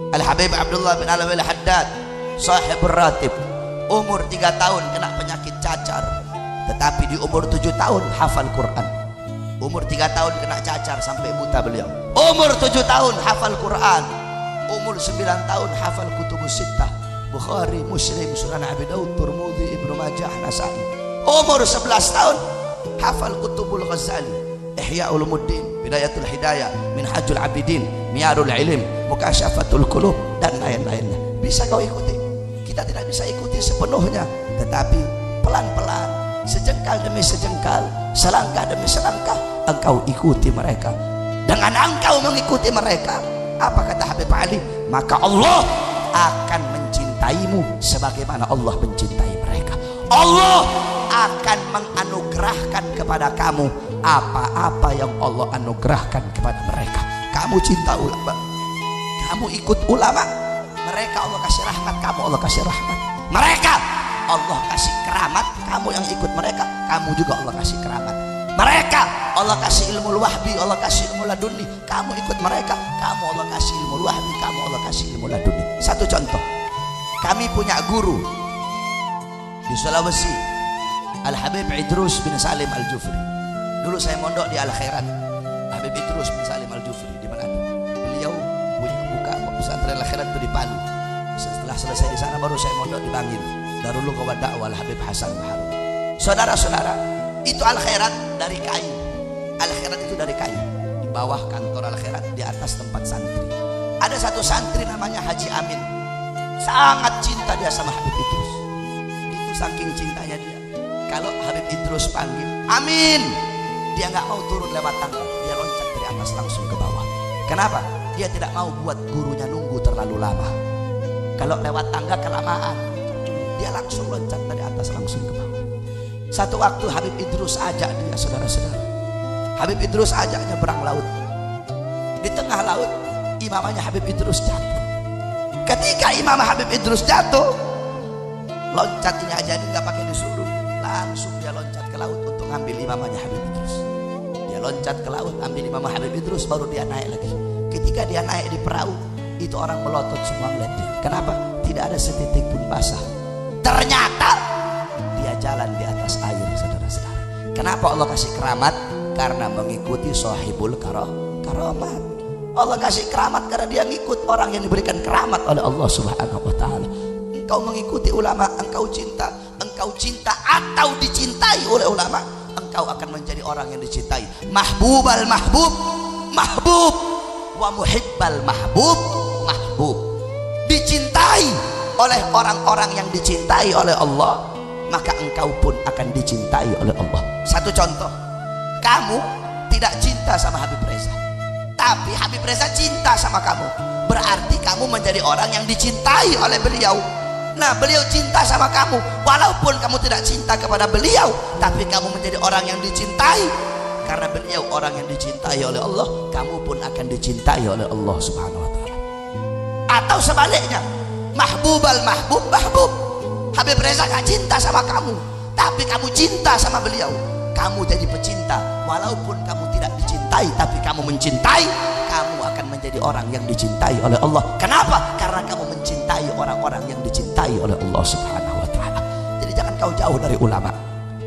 Al-Habib Abdullah bin Alwi Al-Haddad sahibur ratib, umur 3 tahun kena penyakit cacar, tetapi di umur 7 tahun hafal Quran. Umur 3 tahun kena cacar sampai buta beliau. Umur 7 tahun hafal Quran. Umur 9 tahun hafal kutubus sittah, Bukhari, Muslim, Sunan Abi Daud, Tirmidzi, Ibnu Majah, Nasai. Umur 11 tahun hafal kutubul Ghazali, Ihya Ulumuddin, Bidayatul Hidayah, Minhajul Abidin, Miyarul Ilm, Mukasyafatul Qulub, dan lain-lainnya. Bisa kau ikuti. Kita tidak bisa ikuti sepenuhnya, tetapi pelan-pelan, sejengkal demi sejengkal, selangkah demi selangkah, engkau ikuti mereka. Dengan engkau mengikuti mereka, apa kata Habib Ali? Maka Allah akan mencintaimu sebagaimana Allah mencintai mereka. Allah akan menganugerahkan kepada kamu apa-apa yang Allah anugerahkan kepada mereka. Kamu cinta ulama, kamu ikut ulama, mereka Allah kasih rahmat, kamu Allah kasih rahmat. Mereka Allah kasih keramat, kamu yang ikut mereka, kamu juga Allah kasih keramat. Mereka Allah kasih ilmu wahbi, Allah kasih ilmu laduni, kamu ikut mereka, kamu Allah kasih ilmu wahbi, kamu Allah kasih ilmu laduni. Satu contoh, kami punya guru di Sulawesi, Al-Habib Idrus bin Salim Al-Jufri. Dulu saya mondok di Al-Khairat, Habib Idrus bin Salim Al-Jufri di Manado. Beliau buka pesantren Al-Khairat itu di Palu. Setelah selesai di sana baru saya mondok di Bangil, Darul Lughah wa Da'wah Al-Habib Hasan Baharudin. Saudara-saudara, itu Al-Khairat dari kayu. Al-Khairat itu dari kayu. Di bawah kantor Al-Khairat, di atas tempat santri. Ada satu santri namanya Haji Amin. Sangat cinta dia sama Habib Idrus. Itu saking cintanya dia, kalau Habib Idrus panggil Amin, dia nggak mau turun lewat tangga, dia loncat dari atas langsung ke bawah. Kenapa? Dia tidak mau buat gurunya nunggu terlalu lama. Kalau lewat tangga kelamaan, dia langsung loncat dari atas langsung ke bawah. Satu waktu Habib Idrus ajak dia, saudara-saudara. Habib Idrus ajak nyebrang laut. Di tengah laut, imamnya Habib Idrus jatuh. Ketika Imam Habib Idrus jatuh, loncatnya aja nggak pakai disuruh, langsung dia loncat ke laut untuk ngambil imamnya Habib Idrus. Dia loncat ke laut, ambil imam Habib Idrus, baru dia naik lagi. Ketika dia naik di perahu, itu orang melotot semua ngeliat dia. Kenapa? Tidak ada setitik pun basah. Ternyata dia jalan di atas air, saudara-saudara. Kenapa Allah kasih keramat? Karena mengikuti sahibul karamat. Allah kasih keramat karena dia ngikut orang yang diberikan keramat oleh Allah Subhanahu wa ta'ala. Engkau mengikuti ulama, engkau cinta atau dicintai oleh ulama, engkau akan menjadi orang yang dicintai. Mahbubal mahbub, mahbub, wa muhibbal mahbub, mahbub. Dicintai oleh orang-orang yang dicintai oleh Allah, maka engkau pun akan dicintai oleh Allah. Satu contoh, kamu tidak cinta sama Habib Reza, tapi Habib Reza cinta sama kamu, berarti kamu menjadi orang yang dicintai oleh beliau. Nah, beliau cinta sama kamu, walaupun kamu tidak cinta kepada beliau, tapi kamu menjadi orang yang dicintai. Karena beliau orang yang dicintai oleh Allah, kamu pun akan dicintai oleh Allah Subhanahu wa ta'ala. Atau sebaliknya, mahbubal mahbub, mahbub. Habib Reza gak cinta sama kamu, tapi kamu cinta sama beliau, kamu jadi pecinta. Walaupun kamu tidak dicintai, tapi kamu mencintai, kamu akan menjadi orang yang dicintai oleh Allah. Kenapa? Karena kamu mencintai orang-orang yang dicintai oleh Allah Subhanahu wa ta'ala. Jadi jangan kau jauh dari ulama.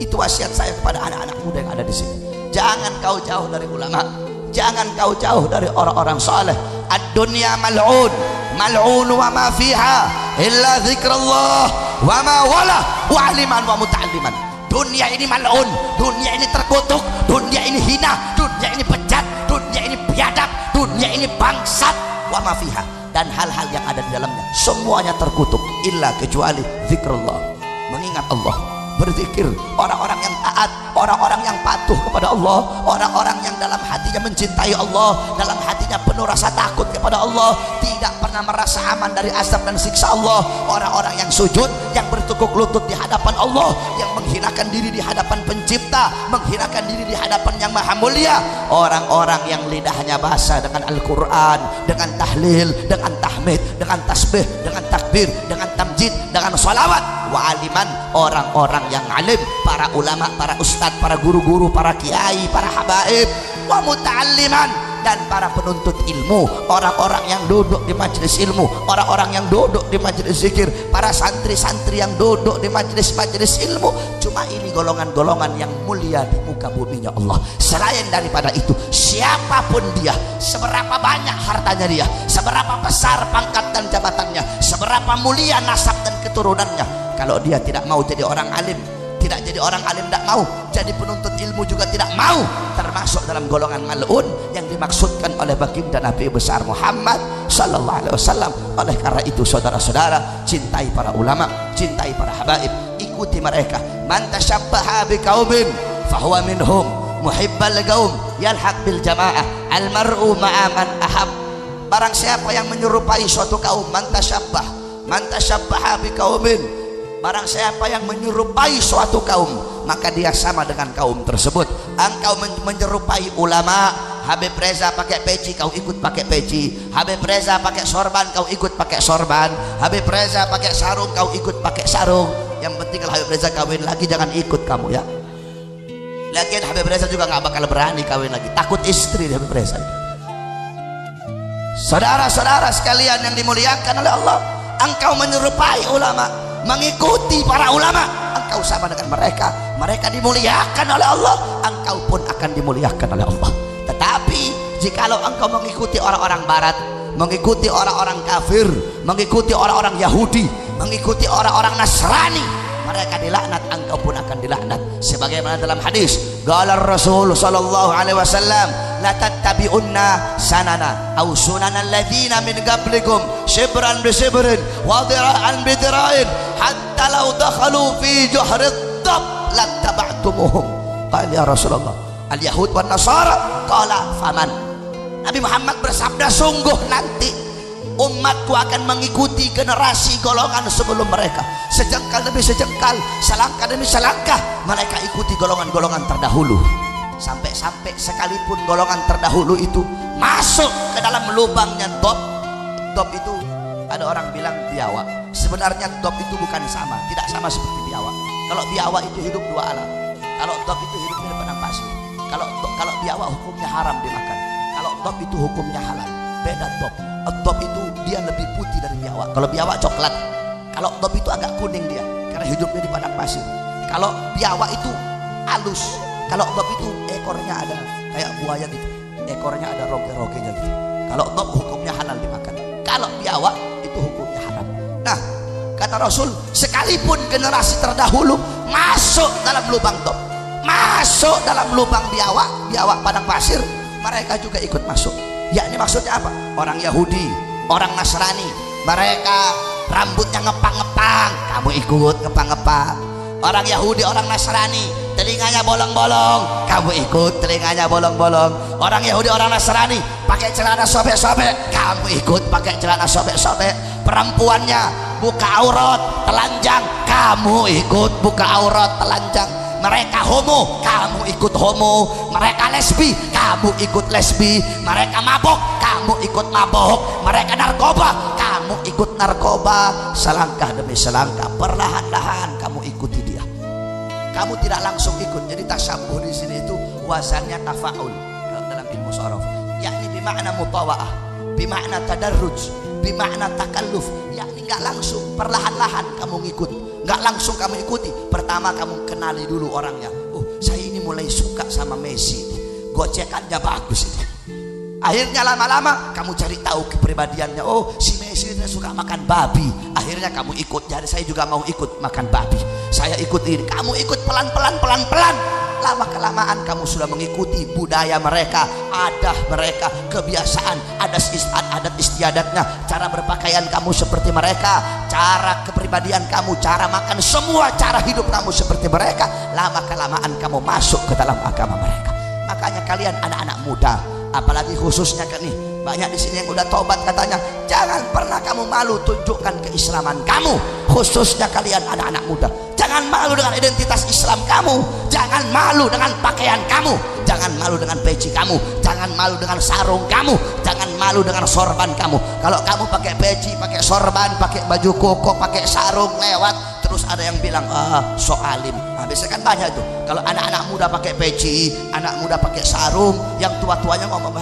Itu wasiat saya kepada anak-anak muda yang ada di sini. Jangan kau jauh dari ulama, jangan kau jauh dari orang-orang saleh. Ad-dunya mal'un, mal'un wa ma fiha illa zikrullah wa ma wala wa aliman wa muta'alliman. Dunia ini mal'un, dunia ini terkutuk, dunia ini hina, dunia ini bejat, dunia ini biadab, dunia ini bangsat, wa ma fiha, dan hal-hal yang ada di dalamnya semuanya terkutuk, illa kecuali zikrullah, mengingat Allah, berzikir. Orang-orang yang taat, orang-orang yang patuh kepada Allah, orang-orang yang dalam hatinya mencintai Allah, dalam hatinya penuh rasa takut kepada Allah, tidak pernah merasa aman dari azab dan siksa Allah. Orang-orang yang sujud, yang bertekuk lutut di hadapan Allah, yang menghinakan diri di hadapan pencipta, menghinakan diri di hadapan yang maha mulia. Orang-orang yang lidahnya basah dengan Al-Quran, dengan tahlil, dengan tahmid, dengan tasbih, dengan takbir, dengan tamjid, dengan salawat. Wa aliman, orang-orang yang alim, para ulama, para ustadz, para guru-guru, para kiai, para habaib. Wa muta'alliman, dan para penuntut ilmu, orang-orang yang duduk di majelis ilmu, orang-orang yang duduk di majelis zikir, para santri-santri yang duduk di majelis-majelis ilmu. Cuma ini golongan-golongan yang mulia di muka buminya Allah. Selain daripada itu, siapapun dia, seberapa banyak hartanya dia, seberapa besar pangkat dan jabatannya, seberapa mulia nasab dan keturunannya, kalau dia tidak mau jadi orang alim, tidak jadi orang alim, tidak mau jadi penuntut ilmu juga tidak mau, termasuk dalam golongan mal'un yang dimaksudkan oleh baginda Nabi besar Muhammad sallallahu alaihi wasallam. Oleh karena itu saudara-saudara, cintai para ulama, cintai para habaib, ikuti mereka. Man tashabbaha biqaumin fahuwa minhum, muhibbal qaum yalhaq bil jamaah, al mar'u ma'a man ahab. Barang siapa yang menyerupai suatu kaum, man tashabbaha biqaumin, barang siapa yang menyerupai suatu kaum, maka dia sama dengan kaum tersebut. Engkau menyerupai ulama, Habib Reza pakai peci, kau ikut pakai peci. Habib Reza pakai sorban, kau ikut pakai sorban. Habib Reza pakai sarung, kau ikut pakai sarung. Yang penting kalau Habib Reza kawin lagi jangan ikut kamu ya. Lagian Habib Reza juga nggak bakal berani kawin lagi, takut istri Habib Reza. Saudara-saudara sekalian yang dimuliakan oleh Allah, engkau menyerupai ulama, mengikuti para ulama, engkau sama dengan mereka. Mereka dimuliakan oleh Allah, engkau pun akan dimuliakan oleh Allah. Tetapi jikalau engkau mengikuti orang-orang barat, mengikuti orang-orang kafir, mengikuti orang-orang Yahudi, mengikuti orang-orang Nasrani, mereka dilaknat, engkau pun akan dilaknat. Sebagaimana dalam hadis, qala Rasul sallallahu alaihi wasallam, la tattabi'unna sanana aw sunanal ladzina min qablikum shibran bi shibrin wa dira'an bi dira'in hatta law dakhalu fi juhrid dab lattaba'tumuhum. Qala ya Rasulullah, al yahud wan nasara, qala faman. Nabi Muhammad bersabda, sungguh nanti umatku akan mengikuti generasi golongan sebelum mereka, sejengkal demi sejengkal, selangkah demi selangkah mereka ikuti golongan-golongan terdahulu. Sampai-sampai sekalipun golongan terdahulu itu masuk ke dalam lubangnya dob. Dob itu ada orang bilang biawak, sebenarnya dob itu bukan sama, tidak sama seperti biawak. Kalau biawak itu hidup dua alam, kalau dob itu hidup di padang pasir. Kalau biawak hukumnya haram dimakan, kalau dob itu hukumnya halal. Beda dob. Dob itu dia lebih putih dari biawak. Kalau biawak coklat, kalau dob itu agak kuning dia karena hidupnya di padang pasir. Kalau biawak itu halus, kalau dob itu ekornya ada kayak buaya gitu, ekornya ada roge-rogenya gitu. Kalau dob hukumnya halal dimakan, kalau biawak itu hukumnya haram. Nah, kata Rasul, sekalipun generasi terdahulu masuk dalam lubang dob, masuk dalam lubang biawak padang pasir, mereka juga ikut masuk. Yakni maksudnya apa? Orang Yahudi, orang Nasrani, mereka rambutnya ngepang-ngepang, kamu ikut ngepang-ngepang. Orang Yahudi, orang Nasrani, telinganya bolong-bolong, kamu ikut telinganya bolong-bolong. Orang Yahudi, orang Nasrani pakai celana sobek-sobek, kamu ikut pakai celana sobek-sobek. Perempuannya buka aurat telanjang, kamu ikut buka aurat telanjang. Mereka homo, kamu ikut homo. Mereka lesbi, kamu ikut lesbi. Mereka mabok, kamu ikut mabok. Mereka narkoba, kamu ikut narkoba. Selangkah demi selangkah, perlahan-lahan kamu ikuti dia. Kamu tidak langsung ikut. Jadi tasyabuh di sini itu wazannya tafaul dalam ilmu sharaf, yakni bimakna mutawa'ah, bimakna tadarruj, bimakna takalluf, yakni nggak langsung, perlahan-lahan kamu ngikut. Nggak langsung kamu ikuti. Pertama kamu kenali dulu orangnya. Oh, saya ini mulai suka sama Messi, gocekannya bagus ini. Akhirnya lama-lama kamu cari tahu kepribadiannya. Oh, si Messi ini suka makan babi. Akhirnya kamu ikut. Jadi saya juga mau ikut makan babi, saya ikut ini. Kamu ikut pelan-pelan, pelan-pelan. Lama kelamaan kamu sudah mengikuti budaya mereka, adat mereka, kebiasaan, adat istiadatnya, cara berpakaian kamu seperti mereka, cara kepribadian kamu, cara makan, semua cara hidup kamu seperti mereka. Lama kelamaan kamu masuk ke dalam agama mereka. Makanya kalian anak-anak muda, apalagi khususnya kan nih, banyak di sini yang udah tobat katanya, jangan pernah kamu malu tunjukkan keislaman kamu. Khususnya kalian anak-anak muda, jangan malu dengan identitas Islam kamu, jangan malu dengan pakaian kamu, jangan malu dengan peci kamu, jangan malu dengan sarung kamu, jangan malu dengan sorban kamu. Kalau kamu pakai peci, pakai sorban, pakai baju koko, pakai sarung lewat, terus ada yang bilang so alim. Nah, biasanya kan banyak itu kalau anak-anak muda pakai peci, anak muda pakai sarung, yang tua-tuanya ngomong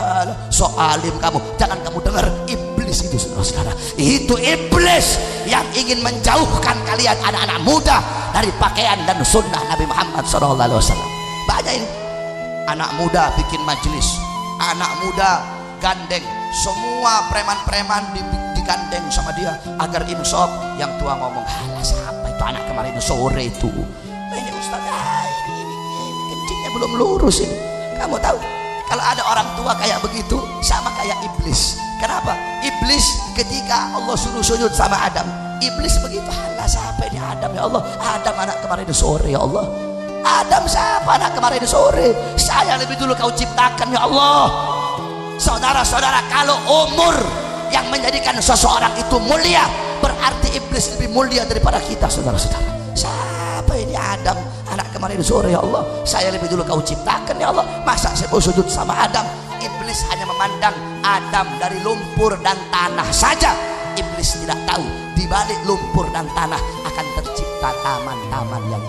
so alim kamu. Jangan kamu dengar, iblis itu saudara-saudara. Itu iblis yang ingin menjauhkan kalian anak-anak muda dari pakaian dan sunnah Nabi Muhammad SAW. Banyak ini anak muda bikin majelis, anak muda gandeng semua preman-preman digandeng sama dia agar insaf. Yang tua ngomong, halah siapa itu anak kemarin sore itu. Ini Ustaz, ini kencingnya belum lurus ini. Kamu tahu kalau ada orang tua kayak begitu sama kayak iblis. Kenapa? Iblis ketika Allah suruh sujud sama Adam, iblis begitu, halah siapa ini Adam ya Allah. Adam anak kemarin sore ya Allah. Adam siapa anak kemarin sore? Saya lebih dulu kau ciptakan ya Allah. Saudara-saudara, kalau umur yang menjadikan seseorang itu mulia, berarti iblis lebih mulia daripada kita, saudara-saudara. Siapa ini Adam anak kemarin sore ya Allah. Saya lebih dulu kau ciptakan ya Allah. Masa saya mau sujud sama Adam? Iblis hanya memandang Adam dari lumpur dan tanah saja. Iblis tidak tahu di balik lumpur dan tanah akan tercipta taman-taman yang